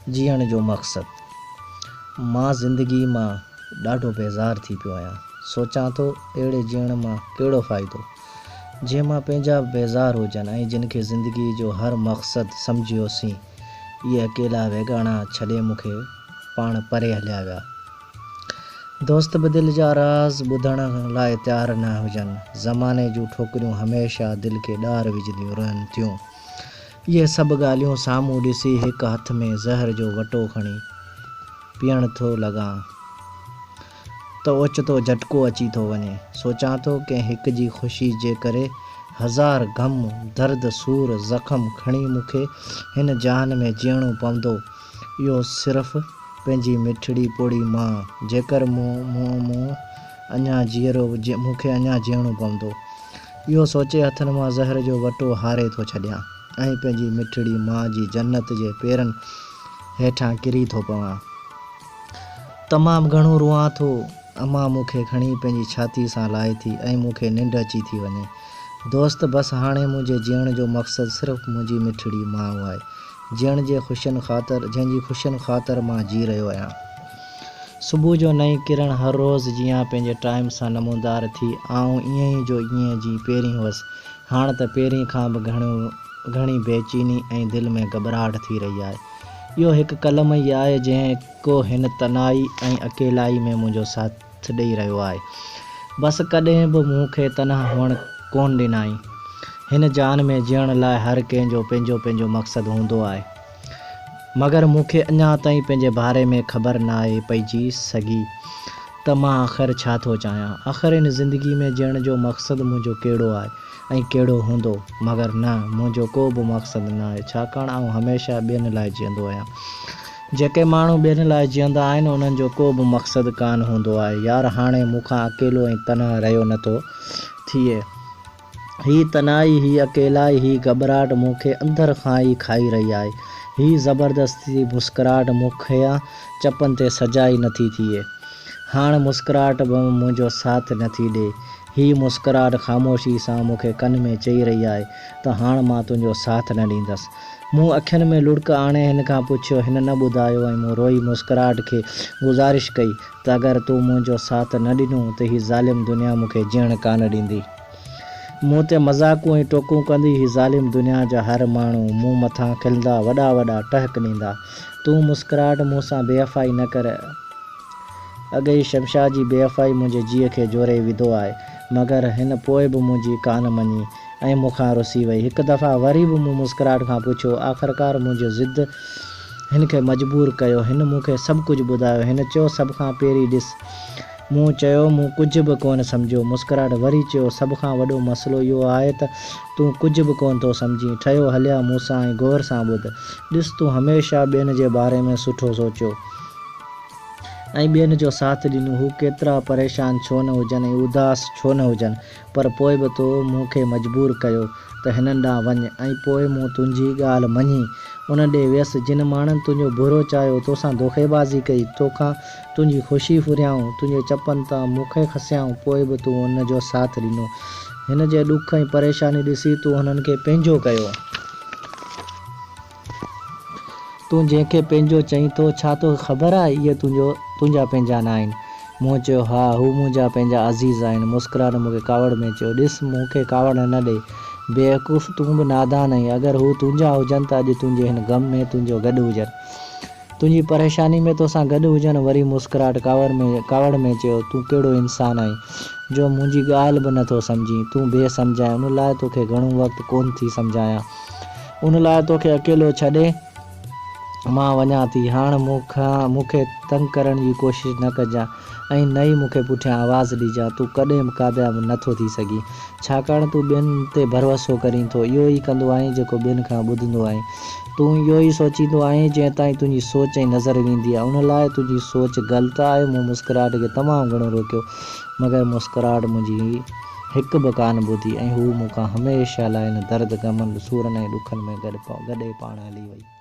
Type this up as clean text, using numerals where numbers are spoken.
जीअण जो मक़सदु। मां ज़िंदगी मां ॾाढो बेज़ार थी पियो आहियां। सोचां थो अहिड़े जीअण मां कहिड़ो फ़ाइदो जंहिं मां पंहिंजा बेज़ार हुजनि ऐं जिन खे ज़िंदगी जो हर मक़सदु सम्झियोसीं इहे अकेला वेगाणा छॾे मूंखे पाण परे हलिया विया। दोस्त बि दिलि जा राज़ ॿुधण लाइ तयारु न हुजनि। ज़माने जूं ठोकरियूं हमेशह दिलि खे ॾार विझंदियूं रहनि थियूं। इहे सभु ॻाल्हियूं साम्हूं ॾिसी हिकु हथ में ज़हर जो वटो खणी पीअण थो लॻां त ओचितो झटिको अची थो वञे। सोचां थो कंहिं हिक जी ख़ुशी जे करे हज़ार ग़म दर्द सूर ज़ख़म खणी मूंखे हिन जहान में जीअणो पवंदो। इहो सिर्फ़ु पंहिंजी मिठड़ी पोड़ी मां जेकर मूं अञा जीअरो मूंखे अञा जीअणो पवंदो। इहो सोचे हथनि मां ज़हर जो वटो हारे थो छॾियां ऐं पंहिंजी मिठड़ी मां जी जन्नत जे पेरनि हेठां किरी थो पवां। तमामु घणो रुआं थो। अमां मूंखे खणी पंहिंजी छाती सां लाहे थी ऐं मूंखे निंड अची थी वञे। दोस्त बसि हाणे मुंहिंजे जीअण जो मक़सदु सिर्फ़ु मुंहिंजी मिठड़ी माउ आहे जीअण जे ख़ुशियुनि ख़ातिर जंहिंजी ख़ुशियुनि ख़ातिर मां जी रहियो आहियां। सुबुह जो नई किरण हर रोज़ु जीअं पंहिंजे टाइम सां नमूदार थी आऊं ईअं ई जो ईअं जी पहिरीं हुअसि। हाणे त पहिरीं खां बि घणी बेचैनी ऐं दिलि में घबराहट थी रही आहे। इहो हिकु कलम ई आहे जेको हिन तनाई ऐं अकेलाई में मुंहिंजो साथ ॾेई रहियो आहे। बसि कॾहिं बि मूंखे तनहा हुअणु कोन ॾिनाई। हिन जान में जीअण लाइ हर कंहिंजो पंहिंजो पंहिंजो मक़सदु हूंदो आहे, मगर मूंखे अञा ताईं पंहिंजे बारे में ख़बर न आहे पइजी सघी त मां आख़िर छा थो चाहियां। आख़िर हिन ज़िंदगी में जीअण जो मक़सदु मुंहिंजो कहिड़ो आहे ऐं कहिड़ो हूंदो। मगर न, मुंहिंजो को बि मक़सदु न आहे, छाकाणि आउं हमेशह ॿियनि लाइ जीअंदो आहियां। जेके माण्हू ॿियनि लाइ जीअंदा आहिनि उन्हनि जो को बि मक़सदु कान हूंदो आहे। यार हाणे मूंखां अकेलो ऐं तनहा रहियो नथो थिए। ही तनाई, ही अकेलाई, ही घबराहट मूंखे अंदर खां ई खाई रही आहे। ही ज़बरदस्ती मुस्कुराहट मूंखे चपनि ते सजाई नथी थिए। हाणे मुस्कुराहट बि मुंहिंजो साथ नथी ॾे। ही मुस्कुराहट ख़ामोशी सां मूंखे कन में चई रही आहे त हाणे मां तुंहिंजो साथ न ॾींदसि। मूं अखियुनि में लुढ़क आणे हिन खां पुछियो, हिन न ॿुधायो ऐं मूं रोई मुस्कुराहट खे गुज़ारिश कई त अगरि तूं मुंहिंजो साथ न ॾिनो त ही ज़ालिम दुनिया मूंखे जीअण कान ॾींदी। मूं ते मज़ाक़ूं ऐं टोकूं कंदी ही ज़ालिम दुनिया जा हर माण्हू मूं मथां खिलंदा, वॾा वॾा टहक ॾींदा। तूं मुस्कुराहट मूं सां बेवफ़ाई न कर। अॻे शमशाद जी बेवफ़ाई मुंहिंजे जीउ खे जोरे विधो आहे, मगर हिन पोइ बि मुंहिंजी कान मञी ऐं मूंखां रुसी वई। हिकु दफ़ा वरी बि मूं मुस्कुराहट खां पुछियो। आख़िरकार मुंहिंजो ज़िद हिन खे मजबूर कयो। हिन मूंखे सभु कुझु ॿुधायो। हिन चयो, सभ खां पहिरीं ॾिस। मूं चयो, मूं कुझु बि कोन सम्झियो। मुस्कुराहट वरी चयो, सभ खां वॾो मसइलो इहो आहे त तूं कुझु बि कोन थो सम्झी। ठहियो हलिया मूंसां ऐं गौर सां ॿुध। ॾिस, तूं हमेशह ॿियनि जे बारे में सुठो सोचियो ऐं ॿियनि जो साथ ॾिनो। हू केतिरा परेशान छो न हुजनि ऐं उदास छो न हुजनि, पर पोइ बि तो मूंखे मजबूर कयो त हिननि ॾांहुं वञ ऐं पोइ मूं तुंहिंजी ॻाल्हि मञी उन ॾे वियसि जिन माण्हुनि तुंहिंजो बुरो चाहियो, तोसां धोखेबाज़ी कई, तोखां तुंहिंजी ख़ुशी फुरियाऊं, तुंहिंजे चपनि तां मूंखे खसियाऊं, पोइ बि तूं उन जो साथ ॾिनो। हिन जे ॾुख ऐं परेशानी ॾिसी तूं हुननि खे पंहिंजो कयो। तूं जंहिंखे पंहिंजो चईं थो, छा तोखे ख़बर आहे इहे तुंहिंजा पंहिंजा न आहिनि? मूं चयो, हा, हू मुंहिंजा पंहिंजा अज़ीज़ आहिनि। मुस्कुराहट मूंखे कावड़ में चयो, ॾिस, मूंखे कावड़ न ॾे। बेवकूफ़, तूं बि नादान आहीं। अगरि हू तुंहिंजा हुजनि त अॼु तुंहिंजे हिन ग़म में तुंहिंजो गॾु हुजनि, तुंहिंजी परेशानी में तोसां गॾु हुजनि। वरी मुस्कुराहट कावड़ में चयो, तूं कहिड़ो इंसान आहीं जो मुंहिंजी ॻाल्हि बि नथो सम्झी। तूं बेसम्झ आहीं, उन लाइ तोखे घणो वक़्तु कोन थी सम्झायां। उन लाइ तोखे अकेलो छॾे मां वञां थी। हाणे मूंखे तंग करण जी कोशिशि न कजां ऐं न ई मूंखे पुठियां आवाज़ु ॾिजां। तूं कॾहिं बि कामयाबु नथो थी सघीं, छाकाणि तूं ॿियनि ते भरोसो करीं थो। इहो ई कंदो आहीं जेको ॿियनि खां ॿुधंदो आहीं। तूं इहो ई सोचींदो आहीं जें ताईं तुंहिंजी सोच ऐं नज़र वेंदी आहे। उन लाइ तुंहिंजी सोच ग़लति आहे। मूं मुस्कुराहट खे तमामु घणो रोकियो, मगर मुस्कुराहट मुंहिंजी हिकु बि कान ॿुधी ऐं हू मूंखां हमेशह लाइ हिन दर्द, ग़मनि, सूरनि ऐं ॾुखनि में गॾे पाण हली वई।